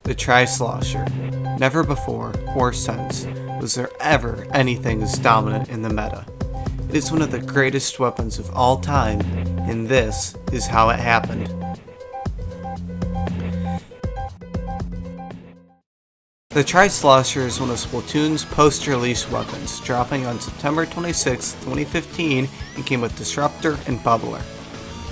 The Tri-Slosher. Never before, or since, was there ever anything as dominant in the meta. It is one of the greatest weapons of all time, and this is how it happened. The Tri-Slosher is one of Splatoon's post-release weapons, dropping on September 26, 2015, and came with Disruptor and Bubbler.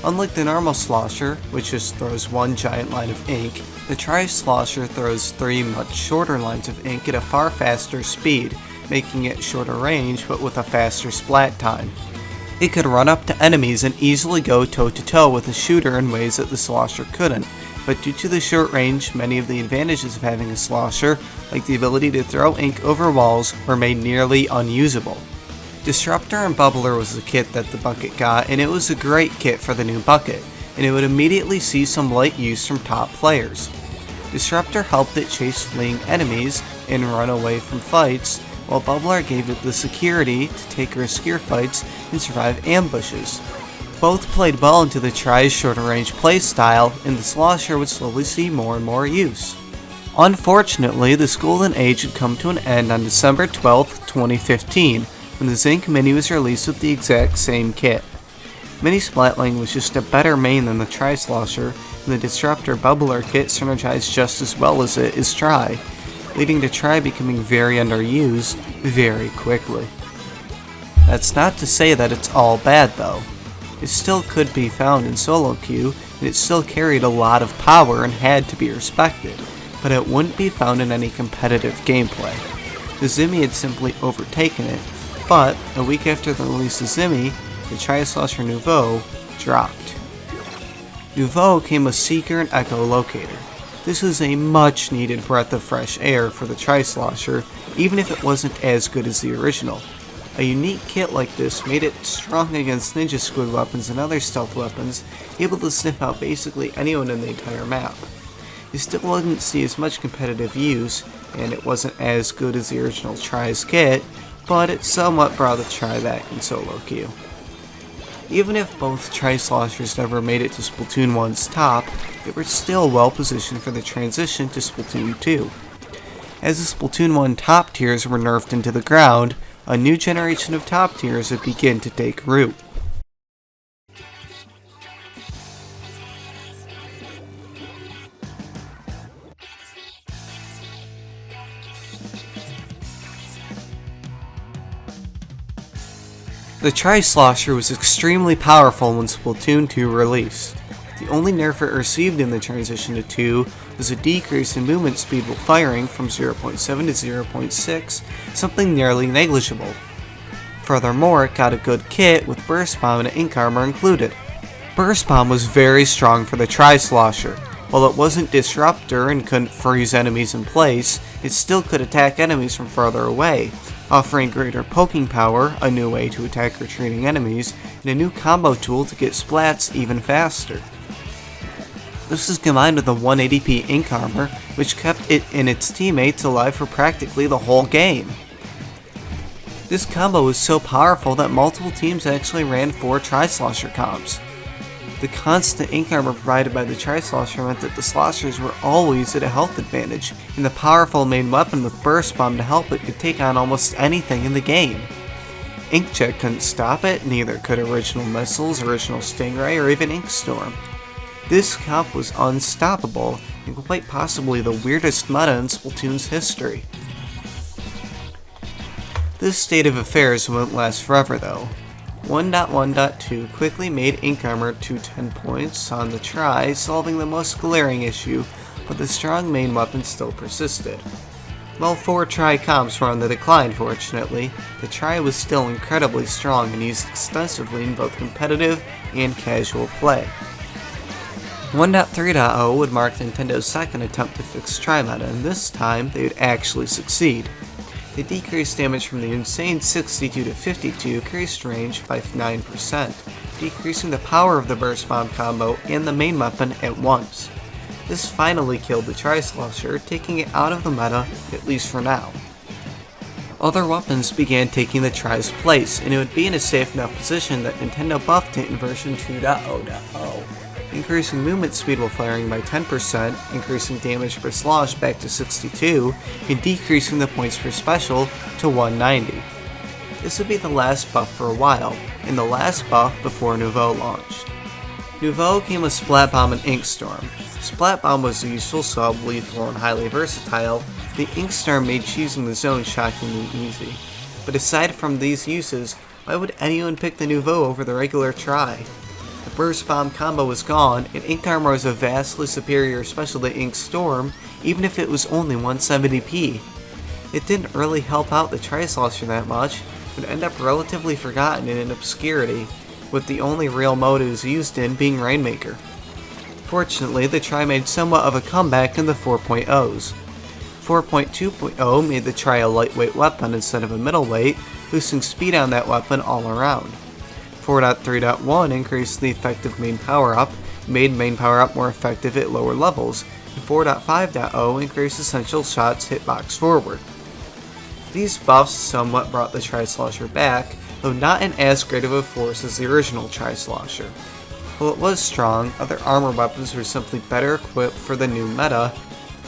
Unlike the normal Slosher, which just throws one giant line of ink, the Tri-Slosher throws three much shorter lines of ink at a far faster speed, making it shorter range but with a faster splat time. It could run up to enemies and easily go toe-to-toe with a shooter in ways that the Slosher couldn't, but due to the short range, many of the advantages of having a Slosher, like the ability to throw ink over walls, were made nearly unusable. Disruptor and Bubbler was the kit that the bucket got, and it was a great kit for the new bucket, and it would immediately see some light use from top players. Disruptor helped it chase fleeing enemies and run away from fights, while Bubbler gave it the security to take riskier fights and survive ambushes. Both played well into the Tri's shorter range playstyle, and the Slosher would slowly see more and more use. Unfortunately, this golden age had come to an end on December 12, 2015, when the Zinc Mini was released with the exact same kit. Mini Splatling was just a better main than the Tri-Slosher, and the Disruptor Bubbler kit synergized just as well as it is Tri, leading to Tri becoming very underused very quickly. That's not to say that it's all bad though. It still could be found in solo queue, and it still carried a lot of power and had to be respected, but it wouldn't be found in any competitive gameplay. The Zimmy had simply overtaken it, but a week after the release of Zimmy, the Tri-Slosher Nouveau dropped. Nouveau came with Seeker and Echo Locator. This was a much needed breath of fresh air for the Tri-Slosher, even if it wasn't as good as the original. A unique kit like this made it strong against Ninja Squid weapons and other stealth weapons, able to sniff out basically anyone in the entire map. You still wouldn't see as much competitive use, and it wasn't as good as the original Tri's kit, but it somewhat brought the Tri back in solo queue. Even if both Tri-Sloshers never made it to Splatoon 1's top, they were still well positioned for the transition to Splatoon 2. As the Splatoon 1 top tiers were nerfed into the ground, a new generation of top tiers would begin to take root. The Tri-Slosher was extremely powerful when Splatoon 2 released. The only nerf it received in the transition to 2 was a decrease in movement speed while firing from 0.7 to 0.6, something nearly negligible. Furthermore, it got a good kit with Burst Bomb and Ink Armor included. Burst Bomb was very strong for the Tri-Slosher. While it wasn't Disruptor and couldn't freeze enemies in place, it still could attack enemies from farther away, offering greater poking power, a new way to attack retreating enemies, and a new combo tool to get splats even faster. This is combined with a 180p Ink Armor, which kept it and its teammates alive for practically the whole game. This combo was so powerful that multiple teams actually ran 4 Tri-Slosher comps. The constant Ink Armor provided by the Tri-Slosher meant that the Sloshers were always at a health advantage, and the powerful main weapon with Burst Bomb to help it could take on almost anything in the game. Inkjet couldn't stop it, neither could Original Missiles, Original Stingray, or even Ink Storm. This comp was unstoppable, and quite possibly the weirdest meta in Splatoon's history. This state of affairs won't last forever though. 1.1.2 quickly made Ink Armor to 10 points on the Tri, solving the most glaring issue, but the strong main weapon still persisted. While 4 Tri comps were on the decline fortunately, the Tri was still incredibly strong and used extensively in both competitive and casual play. 1.3.0 would mark Nintendo's second attempt to fix Tri-meta, and this time they would actually succeed. They decreased damage from the insane 62 to 52, increased range by 9%, decreasing the power of the Burst Bomb combo and the main weapon at once. This finally killed the Tri-Slosher, taking it out of the meta, at least for now. Other weapons began taking the Tri's place, and it would be in a safe enough position that Nintendo buffed it in version 2.0.0. increasing movement speed while firing by 10%, increasing damage per slosh back to 62, and decreasing the points per special to 190. This would be the last buff for a while, and the last buff before Nouveau launched. Nouveau came with Splat Bomb and Ink Storm. Splat Bomb was the useful sub, lethal and highly versatile. The Ink Storm made choosing the zone shockingly easy. But aside from these uses, why would anyone pick the Nouveau over the regular Tri? The Burst Bomb combo was gone, and Ink Armor was a vastly superior special to Ink Storm, even if it was only 170p. It didn't really help out the Tri-Slosher that much, would end up relatively forgotten and in obscurity, with the only real mode it was used in being Rainmaker. Fortunately, the Tri made somewhat of a comeback in the 4.0s. 4.2.0 made the Tri a lightweight weapon instead of a middleweight, boosting speed on that weapon all around. 4.3.1 increased the effective main power-up, made main power-up more effective at lower levels, and 4.5.0 increased essential shots hitbox forward. These buffs somewhat brought the Tri-Slosher back, though not in as great of a force as the original Tri-Slosher. While it was strong, other armor weapons were simply better equipped for the new meta.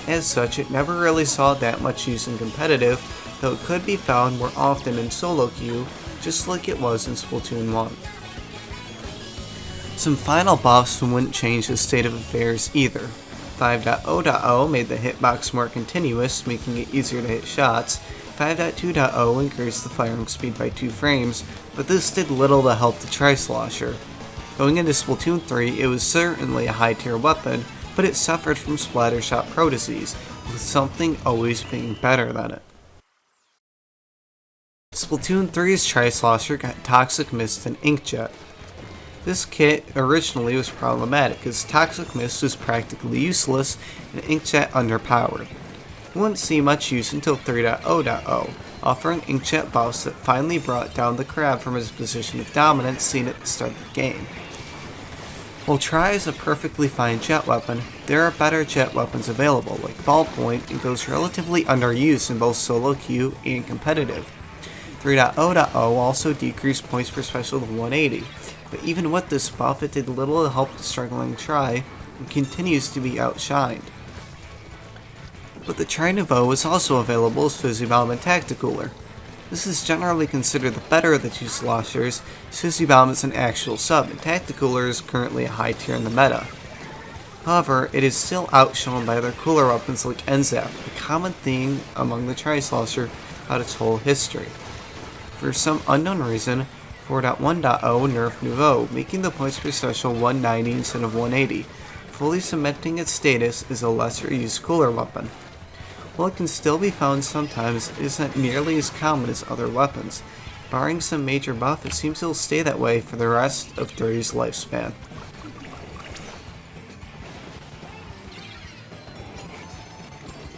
As such, it never really saw that much use in competitive, though it could be found more often in solo queue, just like it was in Splatoon 1. Some final buffs wouldn't change the state of affairs either. 5.0.0 made the hitbox more continuous, making it easier to hit shots. 5.2.0 increased the firing speed by 2 frames, but this did little to help the Tri-Slosher. Going into Splatoon 3, it was certainly a high-tier weapon, but it suffered from Splattershot Pro disease, with something always being better than it. Splatoon 3's Tri-Slosher got Toxic Mist and Inkjet. This kit originally was problematic, as Toxic Mist was practically useless and Inkjet underpowered. We wouldn't see much use until 3.0.0, offering Inkjet buffs that finally brought down the crab from his position of dominance seen at the start of the game. While Tri is a perfectly fine jet weapon, there are better jet weapons available, like Ballpoint, and goes relatively underused in both solo queue and competitive. 3.0.0 also decreased points per special to 180, but even with this buff it did little to help the struggling Tri, and continues to be outshined. But the Tri Nouveau is also available as Fizzy Bomb and Tacticooler. This is generally considered the better of the two sloshers, as Fizzy Bomb is an actual sub, and Tacticooler is currently a high tier in the meta. However, it is still outshone by other cooler weapons like NZAP, a common theme among the Tri-Slosher throughout its whole history. For some unknown reason, 4.1.0 nerfed Nouveau, making the points per special 190 instead of 180, fully cementing its status as a lesser used cooler weapon. While it can still be found sometimes, it isn't nearly as common as other weapons. Barring some major buff, it seems it will stay that way for the rest of 3's lifespan.